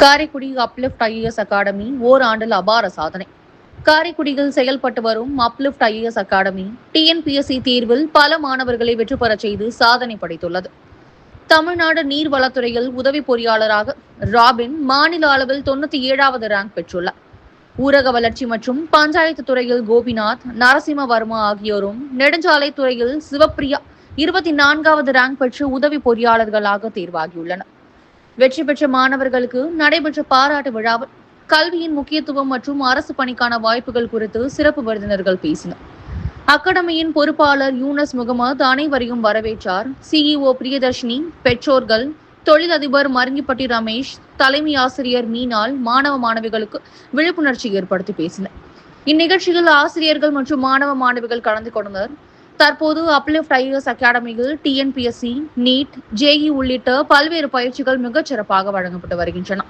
Karaikudi அப்லிப்ட் IAS academy ஓராண்டில் அபார சாதனை. காரைக்குடியில் செயல்பட்டு வரும் அப்லிப்ட் ஐஏஎஸ் அகாடமி டிஎன்பிஎஸ்சி தேர்வில் பல மாணவர்களை வெற்றி பெறச் செய்து சாதனை படைத்துள்ளது. தமிழ்நாடு நீர்வளத்துறையில் உதவி பொறியாளராக ராபின் மாநில அளவில் 97வது ரேங்க் பெற்றுள்ளார். ஊரக வளர்ச்சி மற்றும் பஞ்சாயத்து துறையில் கோபிநாத், நரசிம்மவர்மா ஆகியோரும், நெடுஞ்சாலை துறையில் சிவப்பிரியா 24வது ரேங்க் பெற்று உதவி பொறியாளர்களாக தேர்வாகியுள்ளனர். வெற்றி பெற்ற மாணவர்களுக்கு நடைபெற்ற பாராட்டு விழாவில் கல்வியின் முக்கியத்துவம் மற்றும் அரசு பணிக்கான வாய்ப்புகள் குறித்து சிறப்பு விருந்தினர்கள் பேசினர். அகாடமியின் பொறுப்பாளர் யூனஸ் முகமது அனைவரையும் வரவேற்றார். சிஇஓ பிரியதர்ஷினி, பெற்றோர்கள், தொழிலதிபர் மருங்கிப்பட்டி ரமேஷ், தலைமை ஆசிரியர் மீனால் மாணவ மாணவிகளுக்கு விழிப்புணர்ச்சி ஏற்படுத்தி பேசினர். இந்நிகழ்ச்சியில் ஆசிரியர்கள் மற்றும் மாணவ மாணவிகள் கலந்து கொண்டனர். தற்போது அப்லிப்ட் ஐஏஎஸ் அகாடமியில் டிஎன்பிஎஸ்சி, நீட், ஜேஇ உள்ளிட்ட பல்வேறு பயிற்சிகள் மிகச் சிறப்பாக வழங்கப்பட்டு வருகின்றன.